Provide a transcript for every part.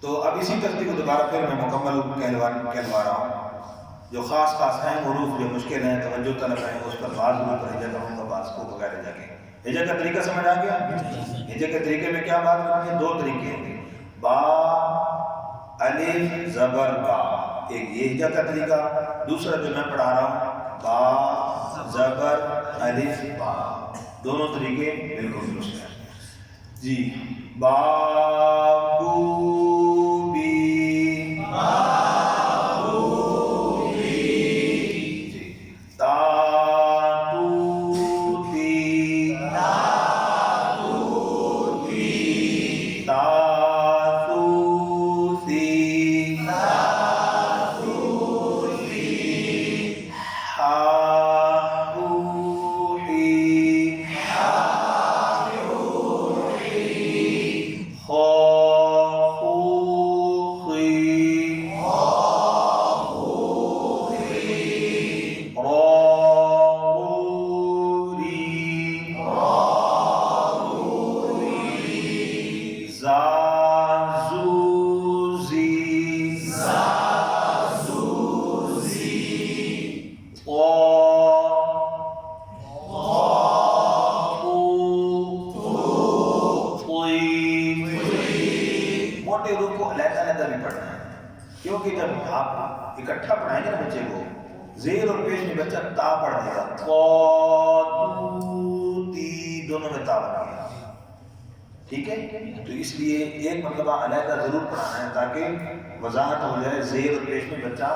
तो अब इसी तरतीब को दोबारा फिर मैं मुकम्मल कहलवा रहा हूँ। जो ख़ास अहम हरूफ जो मुश्किल हैं, तवज्जो तलब हैं, उस पर बात ज़रूर पर हिजा करूँगा, बात को बगैर हिजा के। हिजा का तरीका समझ आ गया? हिजा के तरीके में क्या बात करनी है? 2 तरीके हैं, बा अलिफ ज़बर बा, एक ये हिजा का तरीका। दूसरा जो मैं पढ़ा रहा हूँ बा ज़बर अलिफ बा, दोनों तरीके बिल्कुल दुरुस्त हैं जी। बाबू क्योंकि जब आप इकट्ठा पढ़ाएंगे ना बच्चे को, ज़ेर और पेश में बच्चा ता पढ़ देगा, दोनों में ता बन गया, ठीक है। तो इसलिए एक मरतबा अलहदा जरूर पढ़ाना है ताकि वजाहत हो जाए। ज़ेर और पेश में बच्चा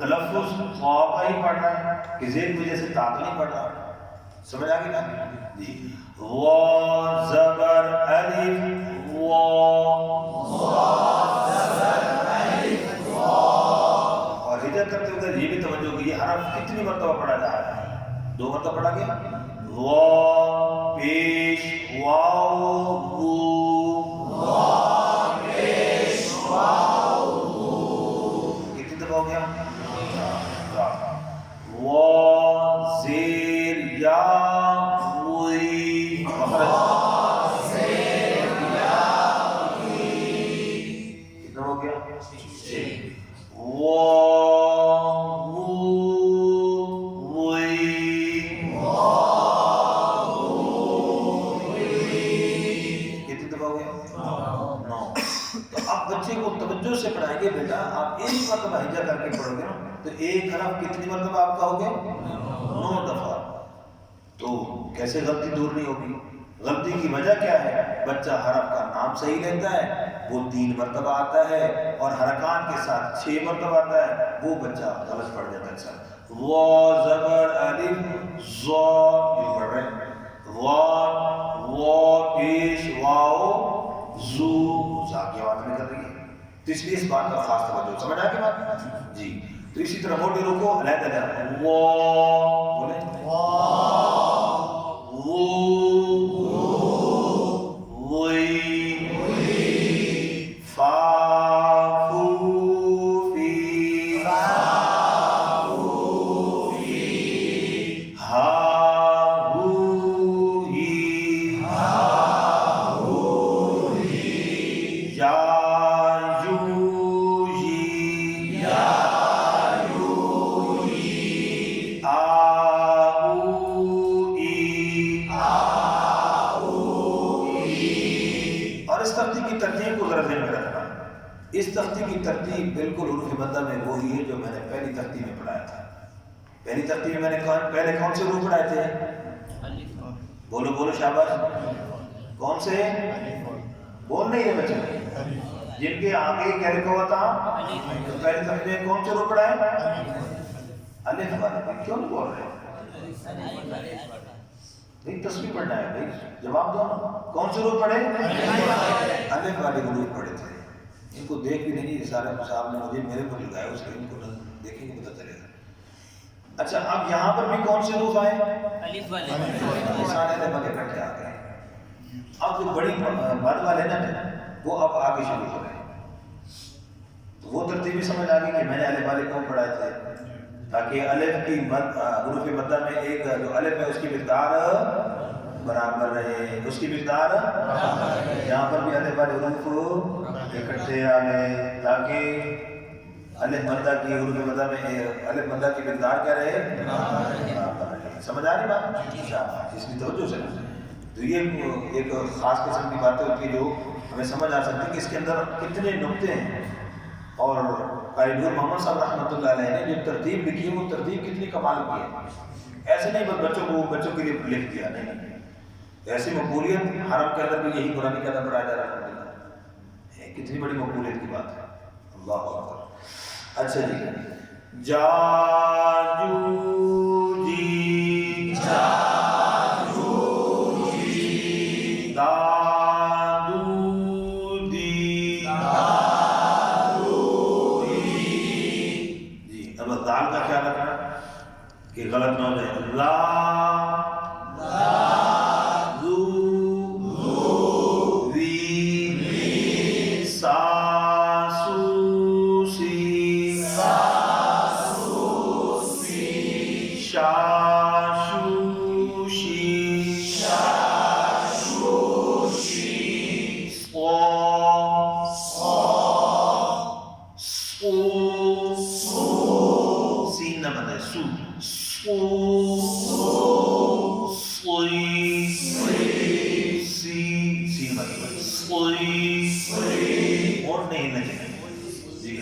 तलफ़्फ़ुज़ ख्वा का ही पढ़ रहा है कि ज़ेर की वजह से ता तो नहीं पढ़ रहा। समझ आ गई ना जी? वा ज़बर अलिफ वा, और हिजा करते हुए ये भी तवज्जो की, हरफ कितनी मरतबा पढ़ा जा रहा है? 2 मरतबा पढ़ा गया। वा पेश वाओ वू, वा पेश वाओ वू, कितनी दफा हो गया? वा ज़ेर या वुई, कितना हो गया? कितनी दफा हो गया? 9। तो आप बच्चे को तवज्जो से पढ़ाएंगे, बेटा आप एक मरतबा हिजा करके पढ़ोगे ना तो एक हरफ कितनी मरतबा आप कहोगे? 9 दफा। तो कैसे गलती दूर नहीं होगी? गलती की वजह क्या है? बच्चा हरफ का नाम सही लेता है, वो 3 मरतबा आता है, और हरकात के साथ 6 मरतबा आता है, वो बच्चा गलत पढ़ जाता है। सर वो ज़बर अलिफ ज़ो ये पढ़ रहे हैं, वो पेश वाओ जू, जा की आवाज में कर रही है, तो इसलिए इस बात का खास तवज्जो। समझ आ गई बात जी? तो इसी तरह मोटे लोग को अलग अलग वो बोले, इस तख्ती की तरतीब बिल्कुल उर्फ़ मद्दा में वही है जो मैंने पहली तरतीब में पढ़ाया था। पहली तरतीब में मैंने पहले कौन से रूप पढ़ाए थे? बोलो बोलो शाबाश, कौन से? बोल नहीं है बच्चे, जिनके आगे क्या लिखा हुआ था? तो पहली तरतीब में कौन से रूप पढ़ाए? अलिफ वाले। क्यों नहीं बोल रहे? नहीं तस्वीर पढ़ना है भाई, जवाब दो ना। कौन से रूप पढ़े? अलिफ वाले रूप पढ़े थे। इनको देख भी नहीं, सारे साहब ने मुझे मेरे को लिखाया, उसको इनको देखेंगे पता चलेगा। अच्छा अब यहाँ पर भी कौन से रूप आए? अलिफ वाले, सारे अलिफ इकट्ठे आ गए। अब जो बड़ी मद वाले ना वो अब आगे शुरू हो रहे हैं, तो वो तरतीब समझ आ गई कि मैंने अलिफ वाले क्यों पढ़ाए थे, ताकि अलिफ की हुरूफ मद्दा में एक जो अलिफ है उसकी मिक़दार बराबर रहे, उसकी मिकदार यहाँ पर भी अलिफ वाले हुरूफ इकट्ठे आ गए ताकि अलिफ मद्दा की हुरूफ मद्दा में अलिफ मद्दा की मिकदार क्या रहे, बराबर रहे। समझ आ रही बात? इसकी तवज्जो से तो ये एक खास किस्म की बातें होती है जो हमें समझ आ सकती है कि इसके अंदर कितने नुक्ते हैं। और क़ारी नूर मोहम्मद साहब रहमतुल्लाह अलैह ने जो तरतीब लिखी है वो तरतीब कितनी कमाल की है। ऐसे नहीं बस बच्चों के लिए लिख दिया, नहीं, ऐसी मकबूलियत हरम के अंदर भी यही कुरान के अंदर पढ़ाया जा रहा है, कितनी बड़ी मकबूलियत की बात है। अल्लाह अकबर। अच्छा जी, जाजू जी दाल का ख्याल रखना कि गलत ना हो जाए। ला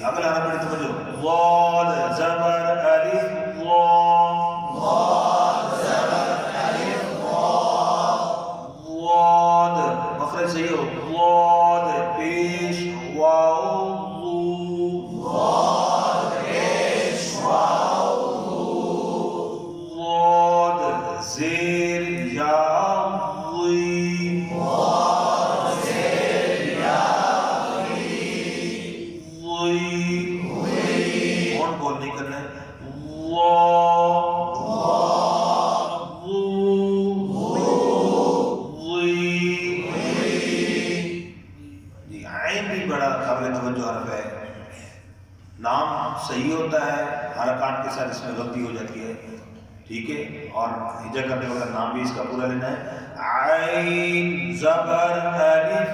अगला हरफ समझो, वाद ज़बर अलिफ वाद मखरज सही हो, वाद पेश वाउ वाद ज़ेर या सही होता है, हरकत के साथ इसमें गलती हो जाती है, ठीक है। और हिजा करने वाला नाम भी इसका पूरा लेना है। आइन ज़बर अलिफ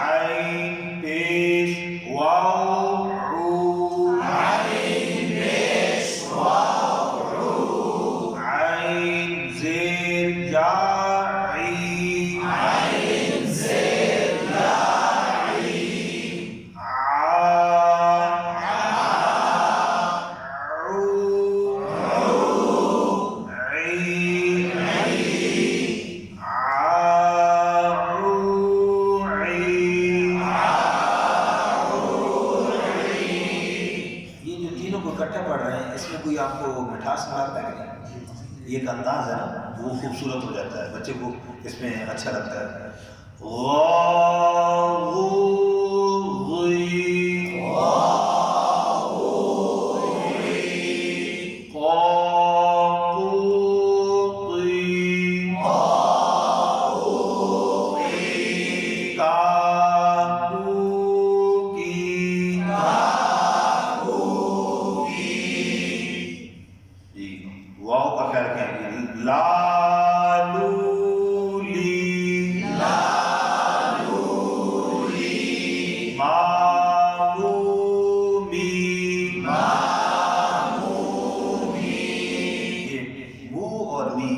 आइन पेश वाउ आइन ज़ेर या आपको मिठास लगता है कि नहीं, ये एक अंदाज है ना, वो खूबसूरत हो जाता है, बच्चे को इसमें अच्छा लगता है। वाव का ख्याल रखें,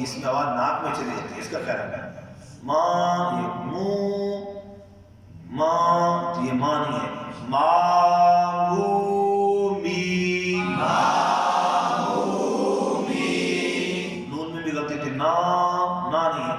इसमें आवाज नाक में चली जाती है, इसका ख्याल रखें। माँ ये मुँह, माँ तो ये माँ नहीं है, नून में भी गलती थी, ना नहीं है,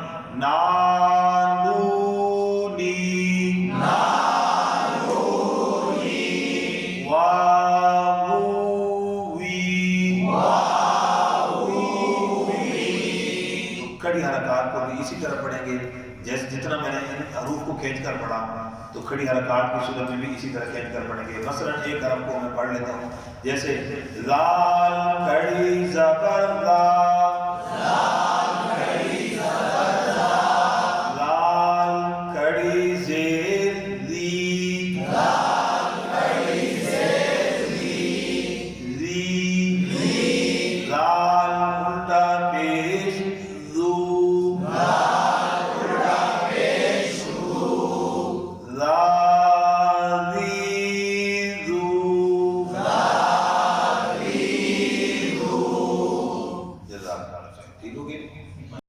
खड़ी हरकत को भी इसी तरह पढ़ेंगे जैसे जितना मैंने इन हरूफ को खींच कर पढ़ा, तो खड़ी हरकत की सूरत में भी इसी तरह खींच कर पढ़ेंगे। मसलन एक हरफ को मैं पढ़ लेता हूँ, जैसे लाल कड़ी ज़बर ला